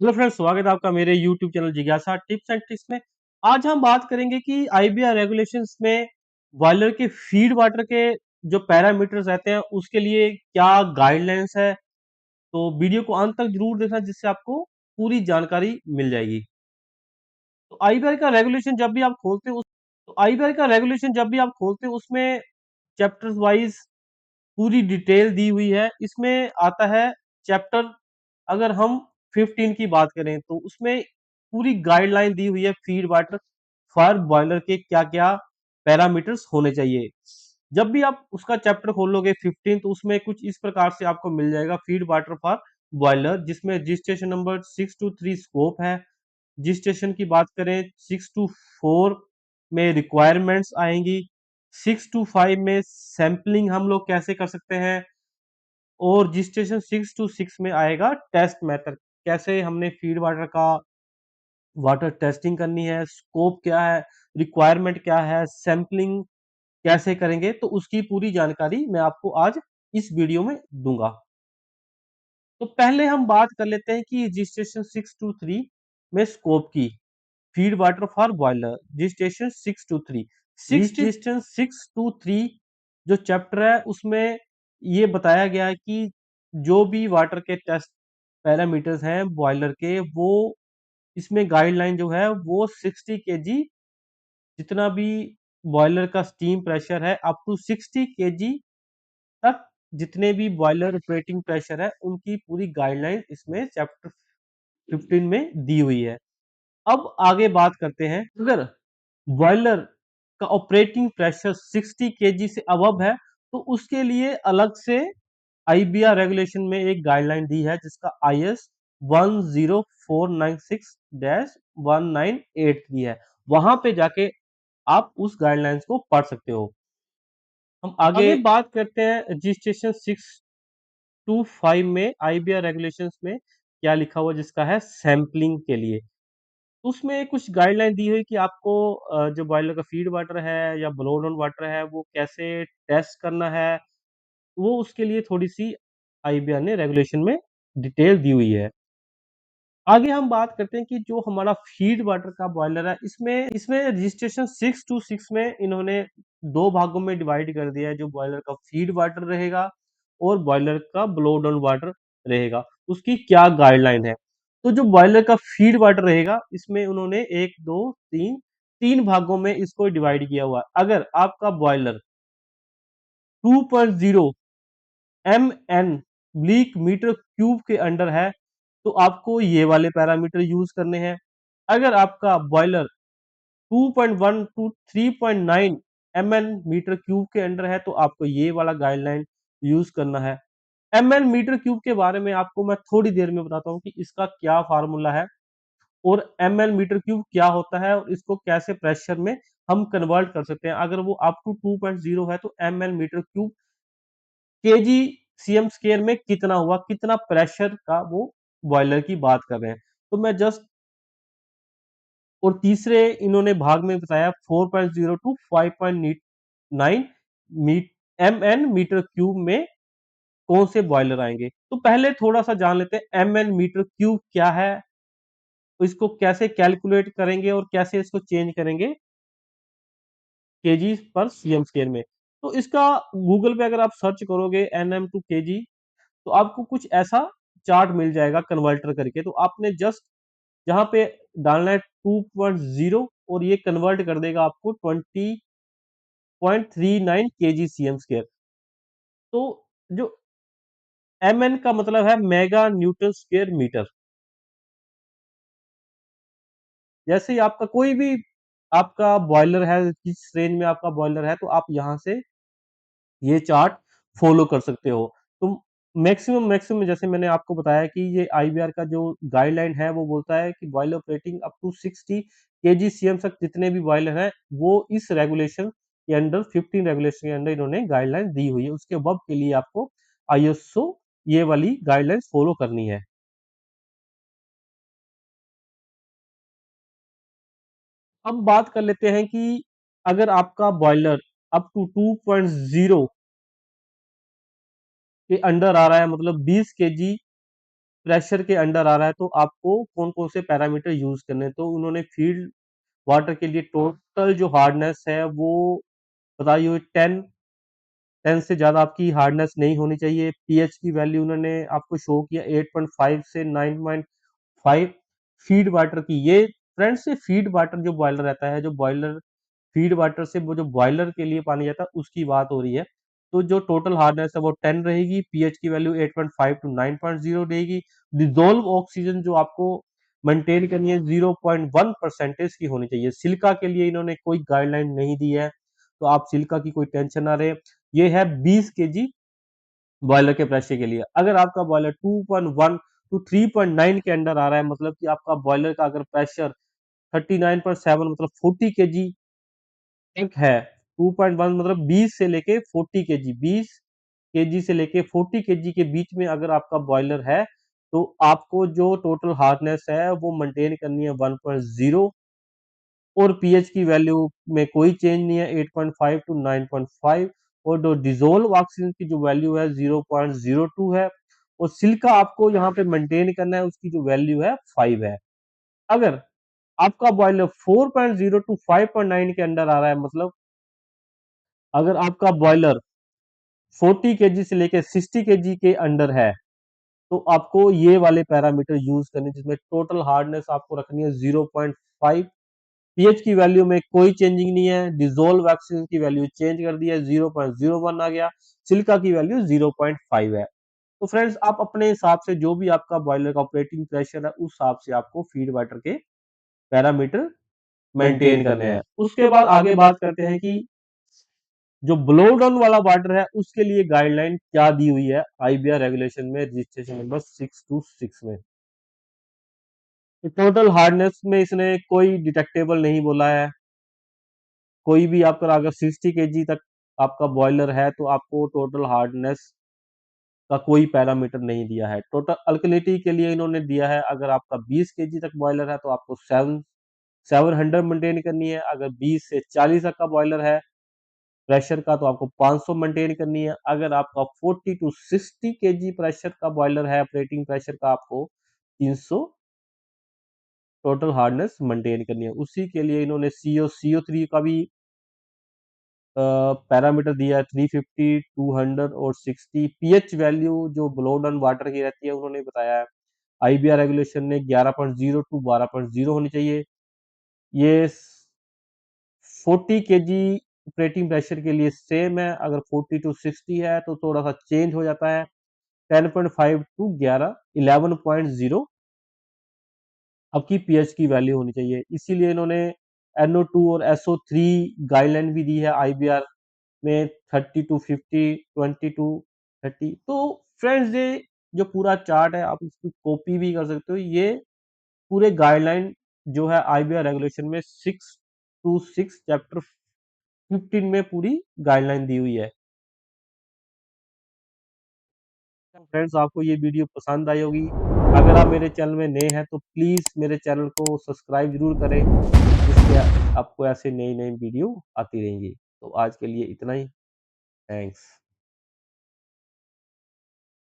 Hello friends, स्वागत है आपका मेरे यूट्यूब चैनल जिज्ञासा टिप्स एंड ट्रिक्स में। आज हम बात करेंगे कि आईबीआर रेगुलेशंस में बॉयलर के फीड वाटर के जो पैरामीटर्स रहते हैं उसके लिए क्या गाइडलाइंस है। तो वीडियो को अंत तक जरूर देखना जिससे आपको पूरी जानकारी मिल जाएगी। तो आईबीआर का रेगुलेशन जब भी आप खोलते हो तो आईबीआर का रेगुलेशन जब भी आप खोलते हो उसमें चैप्टर्स वाइज पूरी डिटेल दी हुई है। इसमें आता है चैप्टर, अगर हम 15 की बात करें तो उसमें पूरी गाइडलाइन दी हुई है फीड वाटर फॉर बॉयलर के क्या क्या पैरामीटर्स होने चाहिए। जब भी आप उसका चैप्टर खोलोगे 15 तो उसमें कुछ इस प्रकार से आपको मिल जाएगा फीड वाटर फॉर बॉयलर, जिसमें रजिस्ट्रेशन नंबर 6 to 3 स्कोप है। रजिस्ट्रेशन की बात करें 6 to 4 में रिक्वायरमेंट्स आएंगी। 6 to 5 में सैंपलिंग हम लोग कैसे कर सकते हैं, और रजिस्ट्रेशन 6 to 6 में आएगा टेस्ट मेथड, कैसे हमने फीड वाटर का वाटर टेस्टिंग करनी है, स्कोप क्या है, रिक्वायरमेंट क्या है, सैंपलिंग कैसे करेंगे, तो उसकी पूरी जानकारी मैं आपको आज इस वीडियो में दूंगा। तो पहले हम बात कर लेते हैं कि रजिस्ट्रेशन 6 to 3 में स्कोप की। Feed water for boiler registration 6 to 3, registration 6 to 3 जो चैप्टर है उसमें ये बताया गया है कि जो भी वाटर के टेस्ट पैरामीटर्स हैं बॉयलर के, वो इसमें गाइडलाइन जो है वो 60 kg, जितना भी बॉयलर का स्टीम प्रेशर है अप टू 60 kg तक, जितने भी बॉयलर ऑपरेटिंग प्रेशर है उनकी पूरी गाइडलाइन इसमें चैप्टर 15 में दी हुई है। अब आगे बात करते हैं, अगर बॉयलर का ऑपरेटिंग प्रेशर 60 kg से अबव है तो उसके लिए अलग से आईबीआर रेगुलेशन में एक गाइडलाइन दी है जिसका IS 10496-1983 है। वहां पे जाके आप उस गाइडलाइंस को पढ़ सकते हो। हम आगे बात करते हैं रजिस्ट्रेशन 6 to 5 में आईबीआर रेगुलेशंस में क्या लिखा हुआ, जिसका है सैंपलिंग के लिए। उसमें कुछ गाइडलाइन दी हुई कि आपको जो बॉयलर का फीड वाटर है या ब्लो डाउन वाटर है वो कैसे टेस्ट करना है, वो उसके लिए थोड़ी सी आईबीआर ने रेगुलेशन में डिटेल दी हुई है। आगे हम बात करते हैं कि जो हमारा फीड वाटर का बॉयलर है, इसमें इसमें रजिस्ट्रेशन 6 to 6 में इन्होंने दो भागों में डिवाइड कर दिया है, जो बॉयलर का फीड वाटर रहेगा और बॉयलर का ब्लो डाउन वाटर रहेगा, उसकी क्या गाइडलाइन है। तो जो बॉयलर का फीड वाटर रहेगा इसमें उन्होंने एक दो तीन तीन भागों में इसको डिवाइड किया हुआ है। अगर आपका बॉयलर 2.0 MN ब्लीक मीटर क्यूब के अंडर है तो आपको ये वाले पैरामीटर यूज करने हैं। अगर आपका boiler 2.1 to 3.9 MN metre cube के अंडर है तो आपको ये वाला गाइडलाइन यूज करना है। MN मीटर क्यूब के बारे में आपको मैं थोड़ी देर में बताता हूँ कि इसका क्या फार्मूला है और MN मीटर क्यूब क्या होता है और इसको कैसे प्रेशर में हम कन्वर्ट कर सकते हैं। अगर वो अप टू 2.0 है तो MN metre cube KG CM square में कितना हुआ, कितना प्रेशर का वो बॉयलर की बात कर रहे हैं। तो मैं जस्ट, और तीसरे इन्होंने भाग में बताया 4.0 to 5.9 मीट MN मीटर क्यूब में कौन से बॉयलर आएंगे। तो पहले थोड़ा सा जान लेते हैं MN मीटर क्यूब क्या है, तो इसको कैसे कैलकुलेट करेंगे और कैसे इसको चेंज करेंगे केजी पर सीएम स्क्वायर में। तो इसका गूगल पे अगर आप सर्च करोगे NM to केजी तो आपको कुछ ऐसा चार्ट मिल जाएगा कन्वर्टर करके। तो आपने जस्ट जहां पे डालना है 2.0 और ये कन्वर्ट कर देगा आपको 20.39 केजी सीएम स्क्वायर। तो जो MN का मतलब है मेगा न्यूटन स्क्वायर मीटर। जैसे ही आपका कोई भी आपका बॉयलर है, किस रेंज में आपका बॉयलर है, तो आप यहाँ से ये चार्ट फॉलो कर सकते हो। तो मैक्सिमम मैक्सिमम जैसे मैंने आपको बताया कि ये आईबीआर का जो गाइडलाइन है वो बोलता है कि boiler operating up to 60 kg CM तक जितने भी बॉयलर हैं वो इस रेगुलेशन के अंडर 15 रेगुलेशन के अंडर इन्होंने गाइडलाइन दी हुई है। उसके अब के लिए आपको आईएसओ ये वाली गाइडलाइंस फॉलो करनी है। अब बात कर लेते हैं कि अगर आपका बॉयलर अप टू 2.0 के अंडर आ रहा है, मतलब 20 kg प्रेशर के अंडर आ रहा है, तो आपको कौन-कौन से पैरामीटर यूज़ करने हैं। तो उन्होंने फील्ड वाटर के लिए टोटल जो हार्डनेस है वो बताई हुई 10 से ज़्यादा आपकी हार्डनेस नहीं होनी चाहिए। पीएच की वैल्यू उन्होंने आपको शो किया 8.5 से 9.5 फीड वाटर की। ये फ्रेंड्स ये फीड वाटर जो बॉयलर रहता है, जो बॉयलर फीड वाटर से वो जो बॉयलर के लिए पानी जाता है उसकी बात हो रही है। तो जो टोटल हार्डनेस है वो 10 रहेगी, पीएच की वैल्यू 8.5 टू 9.0 रहेगी। डिसॉल्व ऑक्सीजन जो आपको मेंटेन करनी है 0.1 परसेंटेज की होनी चाहिए। सिलिका के लिए इन्होंने कोई गाइडलाइन नहीं दी है, तो आप सिलिका की कोई टेंशन ना रहे। ये है 20 केजी बॉयलर के प्रेशर के लिए। अगर आपका बॉयलर 2.1 टू 3.9 के अंडर आ रहा है, मतलब कि आपका बॉयलर का अगर प्रेशर 39.7 मतलब 40 केजी एक है, 2.1 मतलब 20 से लेके 40 केजी, 20 केजी से लेके 40 केजी के बीच में अगर आपका बॉयलर है, तो आपको जो टोटल हार्डनेस है वो मेंटेन करनी है 1.0 और पीएच की वैल्यू में कोई चेंज नहीं है 8.5 टू 9.5 और जो डिसॉल्व ऑक्सीजन की जो वैल्यू है 0.02 है और सिल्का आपको यहाँ पे मेंटेन करना है, उसकी जो वैल्यू है 5 है। अगर आपका बॉयलर 4.0 टू 5.9 के अंडर आ रहा है, मतलब अगर आपका बॉयलर 40 केजी से लेकर 60 केजी के अंडर है, तो आपको ये वाले पैरामीटर यूज करने, जिसमें टोटल हार्डनेस आपको रखनी है 0.5, पीएच की वैल्यू में कोई चेंजिंग नहीं है, डिसॉल्व ऑक्सीजन की वैल्यू चेंज कर दी है 0.01 आ गया, सिलिका की वैल्यू 0.5 है। तो फ्रेंड्स आप अपने हिसाब से जो भी आपका बॉयलर का ऑपरेटिंग प्रेशर है उस हिसाब से आपको फीड वाटर के पैरामीटर मेंटेन करने हैं। उसके बाद आगे बात करते हैं कि जो ब्लो डाउन वाला वाटर है उसके लिए गाइडलाइन क्या दी हुई है आईबीआर रेगुलेशन में रजिस्ट्रेशन नंबर 626 में। टोटल हार्डनेस में इसने कोई डिटेक्टेबल नहीं बोला है। कोई भी आपका अगर 60 केजी तक आपका बॉयलर है तो आपको टोटल हार्डनेस का कोई पैरामीटर नहीं दिया है। टोटल अल्कलिनिटी के लिए इन्होंने दिया है, अगर आपका 20 केजी तक बॉयलर है तो आपको 700 मेंटेन करनी है। अगर 20 से 40 तक का बॉयलर है प्रेशर का तो आपको 500 मेंटेन करनी है। अगर आपका 40 टू 60 केजी प्रेशर का बॉयलर है, ऑपरेटिंग प्रेशर का आपको 300 टोटल हार्डनेस मेंटेन करनी है। उसी के लिए इन्होंने CO3 का भी पैरामीटर दिया है 350, 200 और 60। पीएच वैल्यू जो ब्लो डाउन वाटर की रहती है उन्होंने बताया है आईबीआर रेगुलेशन ने 11.0 टू 12.0 होनी चाहिए। ये 40 केजी ऑपरेटिंग प्रेशर के लिए सेम है। अगर 40 टू 60 है तो थोड़ा सा चेंज हो जाता है, 10.5 टू 11.0 आपकी पीएच की वैल्यू होनी चाहिए। इसीलिए इन्होंने NO2 और SO3 गाइडलाइन भी दी है आईबीआर में 30 टू 50, 20 टू 30। तो फ्रेंड्स ये जो पूरा चार्ट है आप इसकी कॉपी भी कर सकते हो। ये पूरे गाइडलाइन जो है आईबीआर रेगुलेशन में 626 चैप्टर 15 में पूरी गाइडलाइन दी हुई है। फ्रेंड्स आपको ये वीडियो पसंद आई होगी। अगर आप मेरे चैनल में नए हैं तो प्लीज़ मेरे चैनल को सब्सक्राइब ज़रूर करें, जिससे आपको ऐसे नई नई वीडियो आती रहेंगी। तो आज के लिए इतना ही। थैंक्स।